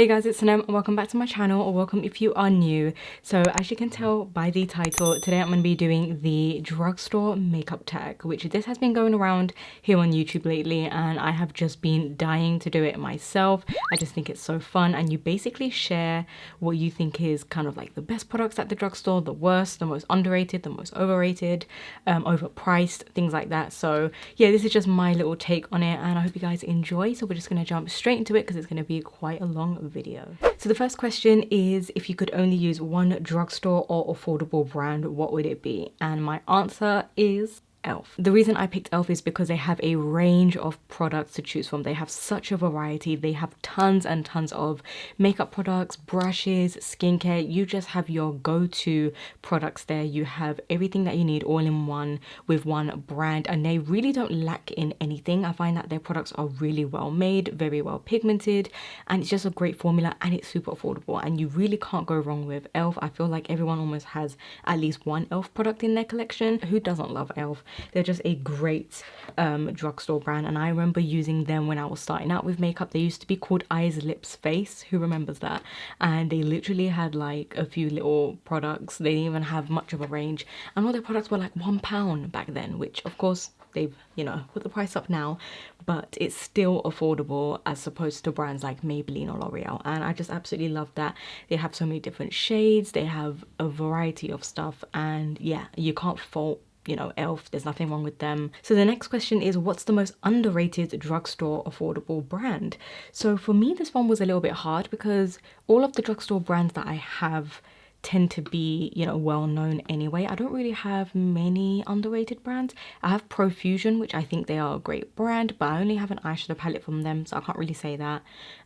Hey guys, it's Sanem and welcome back to my channel, or welcome if you are new. So as you can tell by the title, today I'm going to be doing the drugstore makeup tag, which this has been going around here on YouTube lately and I have just been dying to do it myself. I just think it's so fun, and you basically share what you think is kind of like the best products at the drugstore, the worst, the most underrated, the most overrated, overpriced, things like that. So yeah, this is just my little take on it and I hope you guys enjoy. So we're just going to jump straight into it because it's going to be quite a long video. So the first question is, if you could only use one drugstore or affordable brand, what would it be? And my answer is Elf. The reason I picked Elf is because they have a range of products to choose from. They have such a variety. They have tons and tons of makeup products, brushes, skincare. You just have your go-to products there. You have everything that you need all in one with one brand, and they really don't lack in anything. I find that their products are really well made, very well pigmented, and it's just a great formula and it's super affordable, and you really can't go wrong with Elf. I feel like everyone almost has at least one Elf product in their collection. Who doesn't love Elf? They're just a great drugstore brand, and I remember using them when I was starting out with makeup. They used to be called Eyes, Lips, Face. Who remembers that? And they literally had like a few little products. They didn't even have much of a range, and all their products were like £1 back then, which of course they've, you know, put the price up now, but it's still affordable as opposed to brands like Maybelline or L'Oreal. And I just absolutely love that they have so many different shades, they have a variety of stuff, and yeah, you can't fault, you know, Elf. There's nothing wrong with them. So the next question is, what's the most underrated drugstore affordable brand? So for me, this one was a little bit hard because all of the drugstore brands that I have tend to be, you know, well known anyway. I don't really have many underrated brands. I have Profusion, which I think they are a great brand, but I only have an eyeshadow palette from them, so I can't really say that.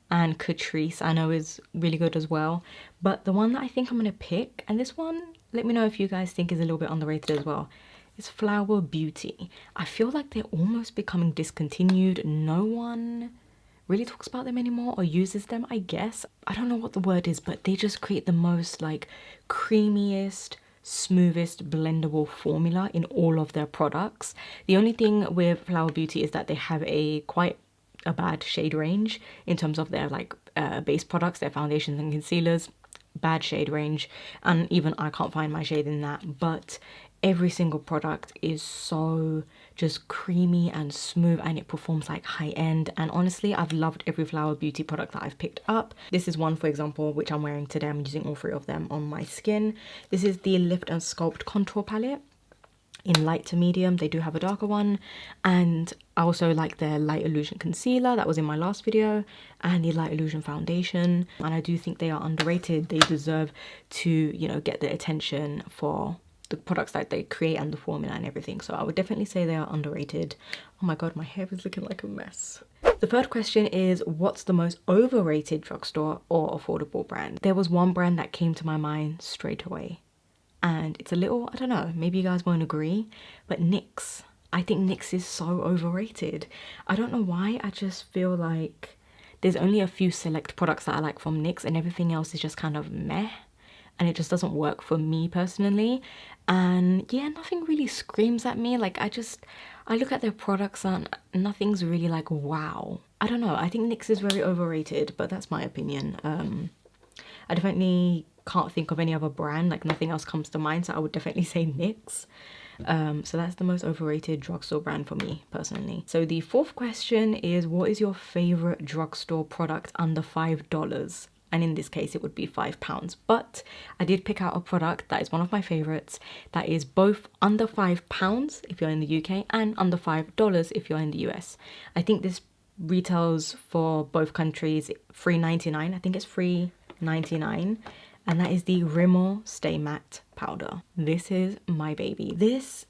And Catrice I know is really good as well. But the one that I think I'm gonna pick, and this one, let me know if you guys think is a little bit underrated as well, it's Flower Beauty. I feel like they're almost becoming discontinued. No one really talks about them anymore or uses them, I guess. I don't know what the word is, but they just create the most like creamiest, smoothest blendable formula in all of their products. The only thing with Flower Beauty is that they have quite a bad shade range in terms of their like base products, their foundations and concealers. Bad shade range, and even I can't find my shade in that, but every single product is so just creamy and smooth, and it performs like high end. And honestly, I've loved every Flower Beauty product that I've picked up. This is one, for example, which I'm wearing today. I'm using all three of them on my skin. This is the Lift and Sculpt Contour Palette in light to medium. They do have a darker one, and I also like their Light Illusion concealer that was in my last video, and the Light Illusion foundation. And I do think they are underrated. They deserve to, you know, get the attention for the products that they create and the formula and everything. So I would definitely say they are underrated. Oh my god, my hair is looking like a mess. The third question is, what's the most overrated drugstore or affordable brand? There was one brand that came to my mind straight away, and it's a little, I don't know, maybe you guys won't agree, but NYX. I think NYX is so overrated. I don't know why, I just feel like there's only a few select products that I like from NYX, and everything else is just kind of meh, and it just doesn't work for me personally. And yeah, nothing really screams at me. Like I look at their products and nothing's really like wow. I don't know, I think NYX is very overrated, but that's my opinion. I definitely can't think of any other brand, like nothing else comes to mind, so I would definitely say NYX. So that's the most overrated drugstore brand for me personally. So the fourth question is, what is your favorite drugstore product under $5? And in this case it would be £5, but I did pick out a product that is one of my favorites that is both under £5 if you're in the UK and under $5 if you're in the US. I think this retails for both countries $3.99. I think it's $3.99, and that is the Rimmel Stay Matte powder. This is my baby. This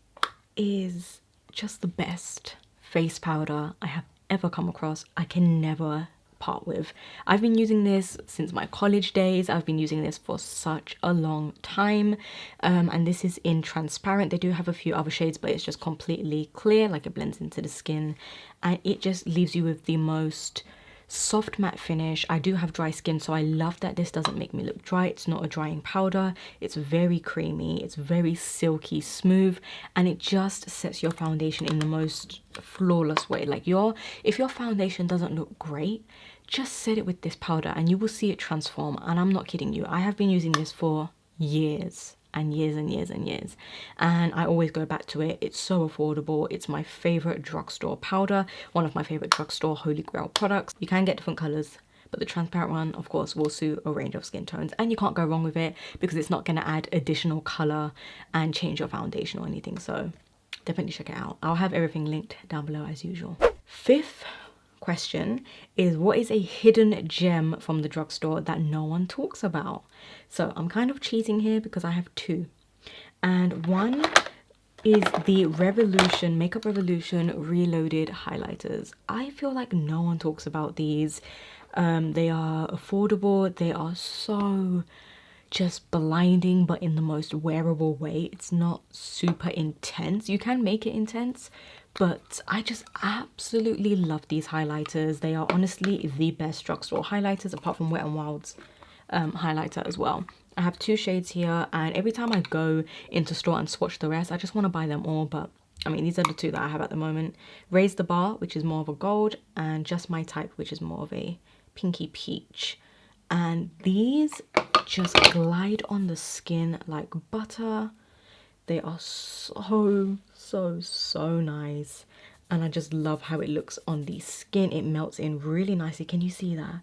is just the best face powder I have ever come across. I can never part with. I've been using this since my college days. I've been using this for such a long time, and this is in transparent. They do have a few other shades, but it's just completely clear, like it blends into the skin, and it just leaves you with the most soft matte finish. I do have dry skin, so I love that this doesn't make me look dry. It's not a drying powder. It's very creamy, it's very silky smooth, and it just sets your foundation in the most flawless way. Like if your foundation doesn't look great, just set it with this powder and you will see it transform. And I'm not kidding you, I have been using this for years and years and years and years, and I always go back to it. It's so affordable. It's my favorite drugstore powder, one of my favorite drugstore holy grail products. You can get different colors, but the transparent one, of course, will suit a range of skin tones, and you can't go wrong with it because it's not going to add additional color and change your foundation or anything. So definitely check it out. I'll have everything linked down below as usual. Fifth question is, what is a hidden gem from the drugstore that no one talks about? So I'm kind of cheating here because I have two, and one is the Revolution Makeup Revolution Reloaded highlighters. I feel like no one talks about these. They are affordable. They are so just blinding, but in the most wearable way. It's not super intense. You can make it intense, but I just absolutely love these highlighters. They are honestly the best drugstore highlighters, apart from Wet n Wild's highlighter as well. I have two shades here, and every time I go into store and swatch the rest, I just want to buy them all. But I mean, these are the two that I have at the moment. Raise the Bar, which is more of a gold, and Just My Type, which is more of a pinky peach. And these just glide on the skin like butter. They are so nice, and I just love how it looks on the skin. It melts in really nicely. Can you see that?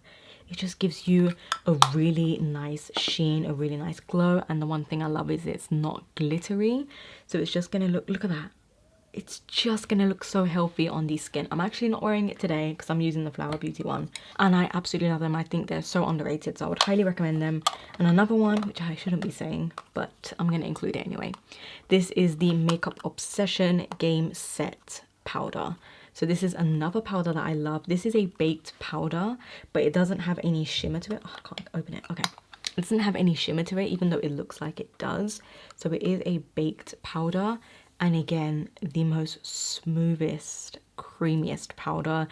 It just gives you a really nice sheen, a really nice glow. And the one thing I love is it's not glittery, so it's just gonna look at that. It's just gonna look so healthy on the skin. I'm actually not wearing it today because I'm using the Flower Beauty one, and I absolutely love them. I think they're so underrated, so I would highly recommend them. And another one, which I shouldn't be saying, but I'm gonna include it anyway. This is the Makeup Obsession Game Set powder. So this is another powder that I love. This is a baked powder, but it doesn't have any shimmer to it. Oh, I can't open it. Okay. It doesn't have any shimmer to it, even though it looks like it does. So it is a baked powder. And again, the most smoothest, creamiest powder.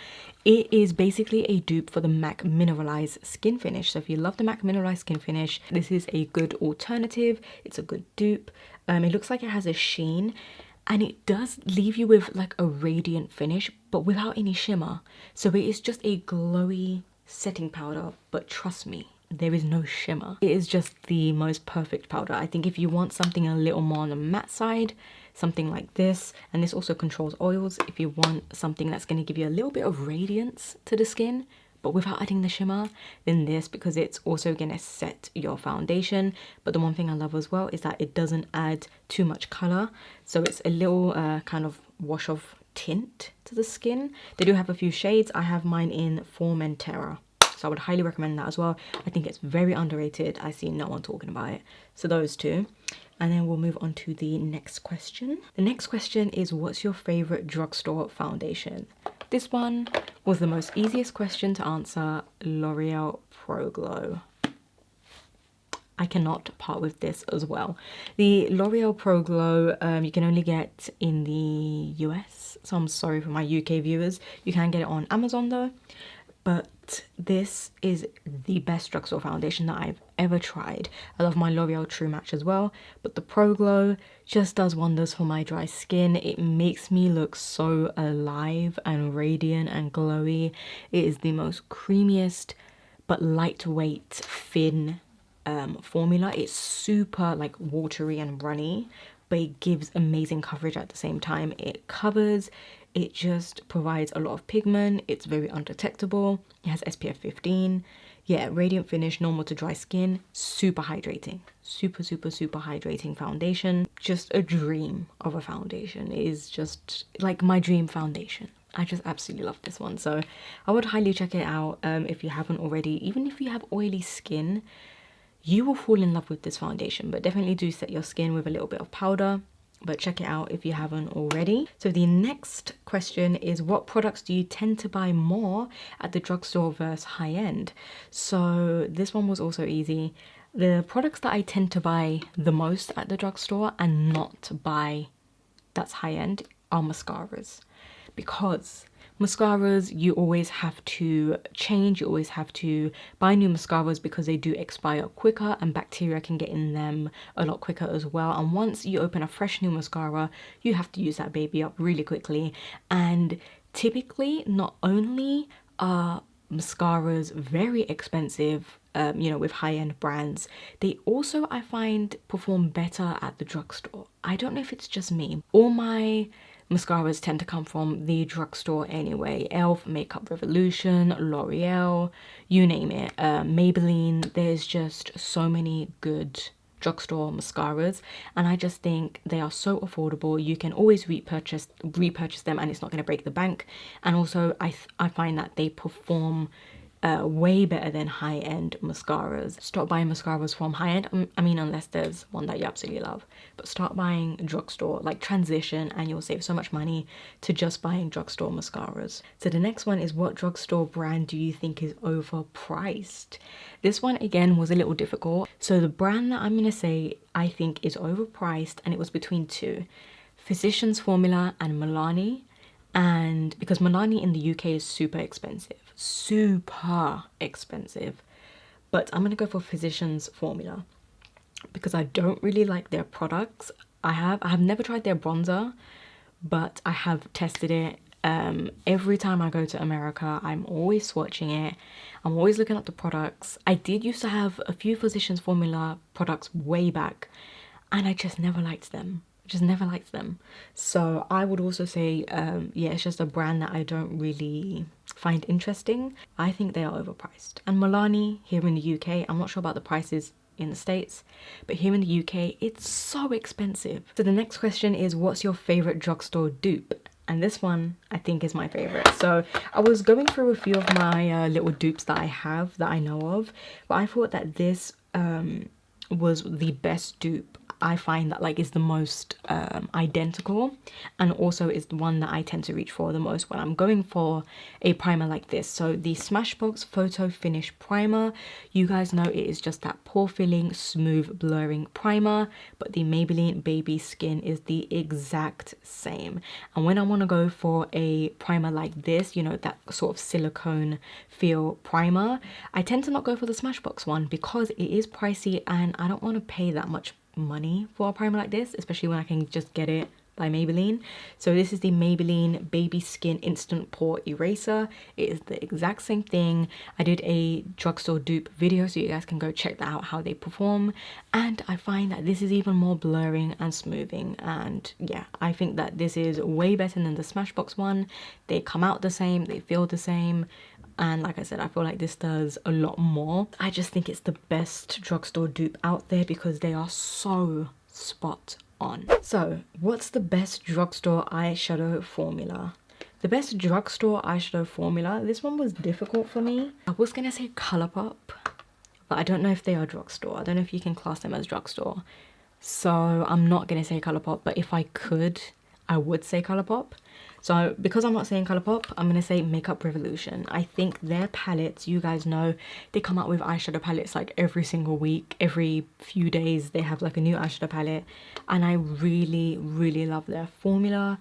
It is basically a dupe for the MAC Mineralized Skin Finish. So if you love the MAC Mineralized Skin Finish, this is a good alternative. It's a good dupe. It looks like it has a sheen, and it does leave you with like a radiant finish, but without any shimmer. So it is just a glowy setting powder, but trust me, there is no shimmer. It is just the most perfect powder. I think if you want something a little more on the matte side, something like this, and this also controls oils. If you want something that's going to give you a little bit of radiance to the skin, but without adding the shimmer, then this, because it's also going to set your foundation. But the one thing I love as well is that it doesn't add too much color. So it's a little kind of wash of tint to the skin. They do have a few shades. I have mine in Formentera. So I would highly recommend that as well. I think it's very underrated. I see no one talking about it. So those two. And then we'll move on to the next question. The next question is, what's your favorite drugstore foundation? This one was the most easiest question to answer. L'Oreal Pro Glow. I cannot part with this as well. The L'Oreal Pro Glow, you can only get in the US. So I'm sorry for my UK viewers. You can get it on Amazon though. But this is the best drugstore foundation that I've ever tried. I love my L'Oreal True Match as well, but the Pro Glow just does wonders for my dry skin. It makes me look so alive and radiant and glowy. It is the most creamiest but lightweight, thin formula. It's super like watery and runny, but it gives amazing coverage at the same time. It covers. It just provides a lot of pigment. It's very undetectable. It has SPF 15. Yeah, radiant finish, normal to dry skin. Super hydrating. Super hydrating foundation. Just a dream of a foundation. It is just like my dream foundation. I just absolutely love this one. So I would highly check it out if you haven't already. Even if you have oily skin, you will fall in love with this foundation. But definitely do set your skin with a little bit of powder. But check it out if you haven't already. So the next question is, what products do you tend to buy more at the drugstore versus high-end? So this one was also easy. The products that I tend to buy the most at the drugstore and not buy that's high-end are mascaras, because Mascaras, you always have to change, you always have to buy new mascaras because they do expire quicker and bacteria can get in them a lot quicker as well. And once you open a fresh new mascara, you have to use that baby up really quickly. And typically, not only are mascaras very expensive, you know, with high-end brands, they also, I find, perform better at the drugstore. I don't know if it's just me. All my mascaras tend to come from the drugstore anyway. Elf, Makeup Revolution, L'Oreal, you name it. Maybelline, there's just so many good drugstore mascaras, and I just think they are so affordable. You can always repurchase them and it's not going to break the bank. And also I find that they perform way better than high-end mascaras. Stop buying mascaras from high-end, I mean, unless there's one that you absolutely love, but start buying drugstore, like transition, and you'll save so much money to just buying drugstore mascaras. So the next one is, what drugstore brand do you think is overpriced? This one again was a little difficult. So the brand that I'm gonna say I think is overpriced, and it was between two, Physicians Formula and Milani. And because Milani in the UK is super expensive, but I'm gonna go for Physicians Formula because I don't really like their products. I have never tried their bronzer, but I have tested it. Every time I go to America, I'm always swatching it. I'm always looking at the products. I did used to have a few Physicians Formula products way back, and I just never liked them. So I would also say, yeah, it's just a brand that I don't really find interesting. I think they are overpriced. And Milani here in the UK, I'm not sure about the prices in the States, but here in the UK, it's so expensive. So the next question is, what's your favorite drugstore dupe? And this one I think is my favorite. So I was going through a few of my little dupes that I have, that I know of, but I thought that this was the best dupe. I find that like is the most identical, and also is the one that I tend to reach for the most when I'm going for a primer like this. So the Smashbox Photo Finish Primer, you guys know it is just that pore filling, smooth blurring primer, but the Maybelline Baby Skin is the exact same. And when I want to go for a primer like this, you know, that sort of silicone feel primer, I tend to not go for the Smashbox one because it is pricey and I don't want to pay that much money for a primer like this, especially when I can just get it by Maybelline. So this is the Maybelline Baby Skin Instant Pore Eraser. It is the exact same thing. I did a drugstore dupe video, so you guys can go check that out, how they perform. And I find that this is even more blurring and smoothing. And yeah, I think that this is way better than the Smashbox one. They come out the same, they feel the same. And like I said, I feel like this does a lot more. I just think it's the best drugstore dupe out there because they are so spot on. So what's the best drugstore eyeshadow formula? The best drugstore eyeshadow formula, this one was difficult for me. I was gonna say Colourpop, but I don't know if they are drugstore. I don't know if you can class them as drugstore. So I'm not gonna say Colourpop, but if I could, I would say Colourpop. So because I'm not saying Colourpop, I'm going to say Makeup Revolution. I think their palettes, you guys know, they come out with eyeshadow palettes like every single week. Every few days they have like a new eyeshadow palette. And I really, really love their formula.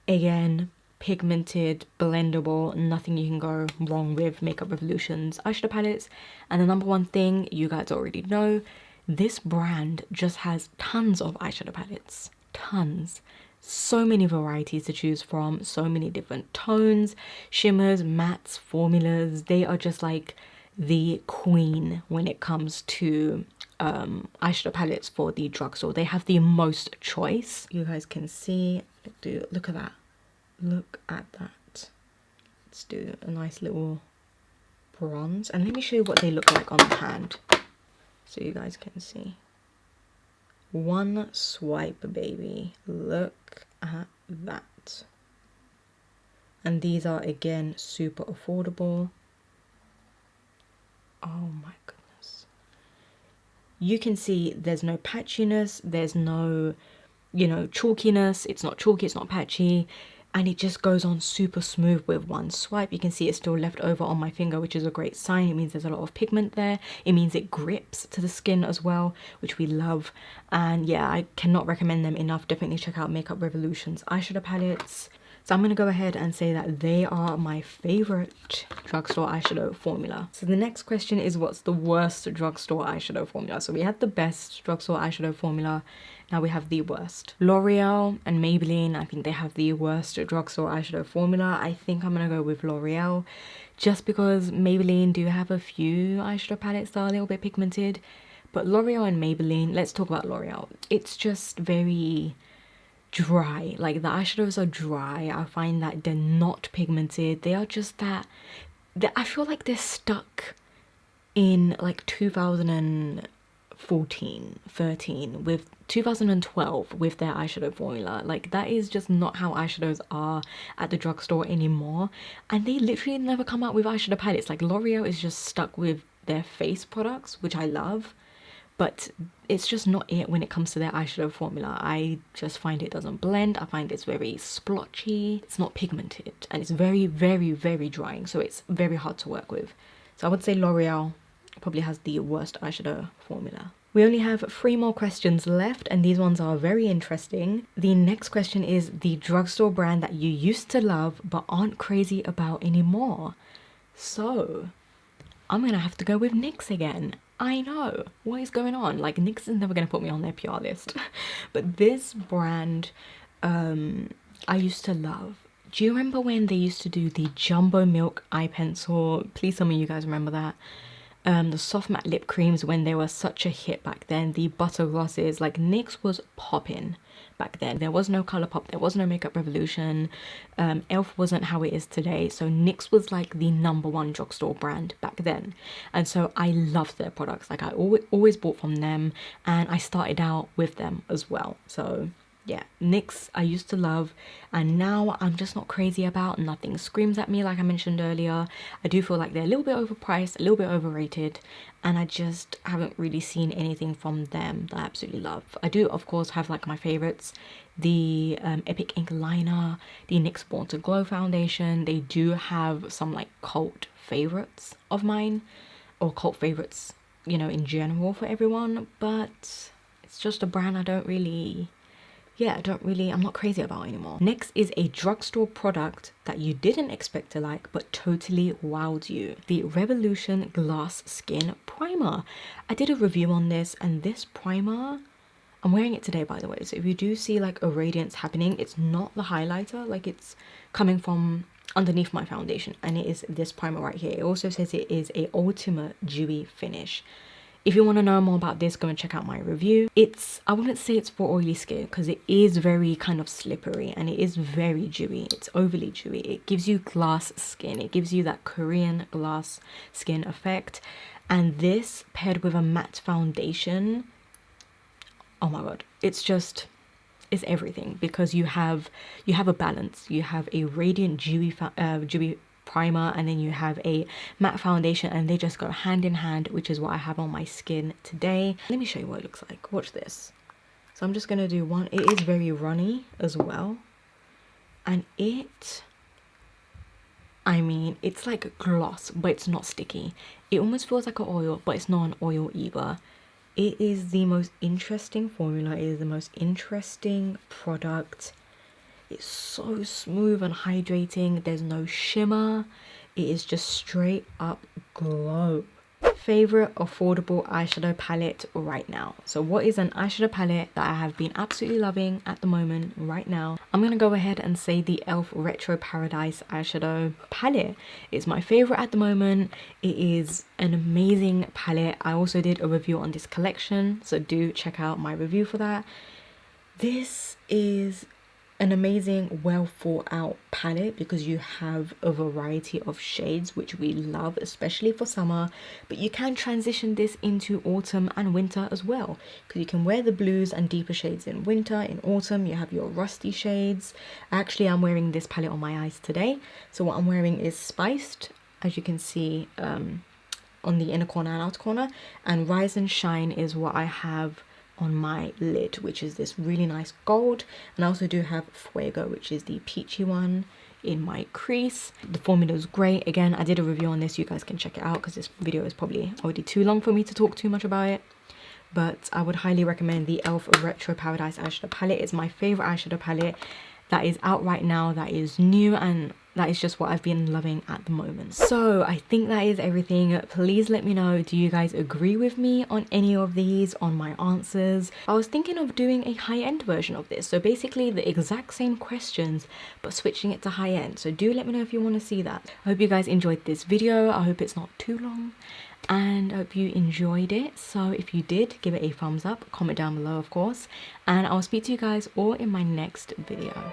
Again, pigmented, blendable, nothing you can go wrong with Makeup Revolution's eyeshadow palettes. And the number one thing, you guys already know, this brand just has tons of eyeshadow palettes. Tons. So many varieties to choose from, so many different tones, shimmers, mattes, formulas. They are just like the queen when it comes to eyeshadow palettes for the drugstore. They have the most choice. You guys can see, look at that. Look at that. Let's do a nice little bronze. And let me show you what they look like on the hand so you guys can see. One swipe, baby. Look at that. And these are again super affordable. Oh my goodness. You can see there's no patchiness, there's no, you know, chalkiness. It's not chalky, it's not patchy. And it just goes on super smooth with one swipe. You can see it's still left over on my finger, which is a great sign. It means there's a lot of pigment there. It means it grips to the skin as well, which we love. And yeah, I cannot recommend them enough. Definitely check out Makeup Revolution's eyeshadow palettes. So I'm going to go ahead and say that they are my favorite drugstore eyeshadow formula. So the next question is, what's the worst drugstore eyeshadow formula? So we had the best drugstore eyeshadow formula. Now we have the worst. L'Oreal and Maybelline, I think they have the worst drugstore eyeshadow formula. I think I'm going to go with L'Oreal just because Maybelline do have a few eyeshadow palettes that are a little bit pigmented. But L'Oreal and Maybelline, let's talk about L'Oreal. It's just very dry. Like the eyeshadows are dry. I find that they're not pigmented. They are just that I feel like they're stuck in like 2014, 13 with 2012 with their eyeshadow formula. Like that is just not how eyeshadows are at the drugstore anymore, and they literally never come out with eyeshadow palettes. Like L'Oreal is just stuck with their face products, which I love, but it's just not it when it comes to their eyeshadow formula. I just find it doesn't blend. I find it's very splotchy, it's not pigmented, and it's very, very, very drying, so it's very hard to work with. So I would say L'Oreal probably has the worst eyeshadow formula. We only have 3 more questions left, and these ones are very interesting. The next question is the drugstore brand that you used to love but aren't crazy about anymore. So I'm gonna have to go with NYX again. I know, what is going on? Like NYX is never gonna put me on their PR list. But this brand I used to love. Do you remember when they used to do the Jumbo Milk eye pencil? Please tell me you guys remember that. The soft matte lip creams, when they were such a hit back then. The butter glosses, like NYX was popping back then. There was no Colourpop, there was no Makeup Revolution, Elf wasn't how it is today, so NYX was like the #1 drugstore brand back then. And so I loved their products. Like I always bought from them, and I started out with them as well. So yeah, NYX I used to love, and now I'm just not crazy about. Nothing screams at me, like I mentioned earlier. I do feel like they're a little bit overpriced, a little bit overrated, and I just haven't really seen anything from them that I absolutely love. I do of course have like my favorites, the Epic Ink liner, the NYX Born to Glow foundation. They do have some like cult favorites of mine, or cult favorites, you know, in general for everyone, but it's just a brand I don't really, I'm not crazy about anymore. Next is a drugstore product that you didn't expect to like but totally wowed you. The Revolution Glass Skin Primer. I did a review on this, and this primer, I'm wearing it today by the way, so if you do see like a radiance happening, it's not the highlighter, like it's coming from underneath my foundation, and it is this primer right here. It also says it is a ultimate dewy finish. If you want to know more about this, go and check out my review. I wouldn't say it's for oily skin because it is very kind of slippery and it is very dewy. It's overly dewy. It gives you glass skin. It gives you that Korean glass skin effect. And this paired with a matte foundation, oh my god, it's everything, because you have a balance. You have a radiant dewy primer, and then you have a matte foundation, and they just go hand in hand, which is what I have on my skin today. Let me show you what it looks like. Watch this. So I'm just gonna do one. It is very runny as well, and I mean, it's like gloss, but it's not sticky. It almost feels like an oil, but it's not an oil either. It is the most interesting formula. It is the most interesting product. It's so smooth and hydrating. There's no shimmer. It is just straight up glow. Favorite affordable eyeshadow palette right now. So what is an eyeshadow palette that I have been absolutely loving at the moment right now? I'm gonna go ahead and say the Elf Retro Paradise eyeshadow palette. It's my favorite at the moment. It is an amazing palette. I also did a review on this collection, so do check out my review for that. This is an amazing, well thought out palette because you have a variety of shades, which we love, especially for summer, but you can transition this into autumn and winter as well, because you can wear the blues and deeper shades in winter. In autumn you have your rusty shades. Actually, I'm wearing this palette on my eyes today, so what I'm wearing is Spiced, as you can see on the inner corner and outer corner, and Rise and Shine is what I have on my lid, which is this really nice gold. And I also do have Fuego, which is the peachy one, in my crease. The formula is great. Again, I did a review on this. You guys can check it out because this video is probably already too long for me to talk too much about it, but I would highly recommend the Elf Retro Paradise eyeshadow palette. It's my favorite eyeshadow palette, that is out right now, that is new, and that is just what I've been loving at the moment. So I think that is everything. Please let me know, do you guys agree with me on any of these, on my answers? I was thinking of doing a high-end version of this, so basically the exact same questions but switching it to high-end. So do let me know if you want to see that. I hope you guys enjoyed this video. I hope it's not too long, and I hope you enjoyed it. So if you did, give it a thumbs up, comment down below of course, and I'll speak to you guys all in my next video.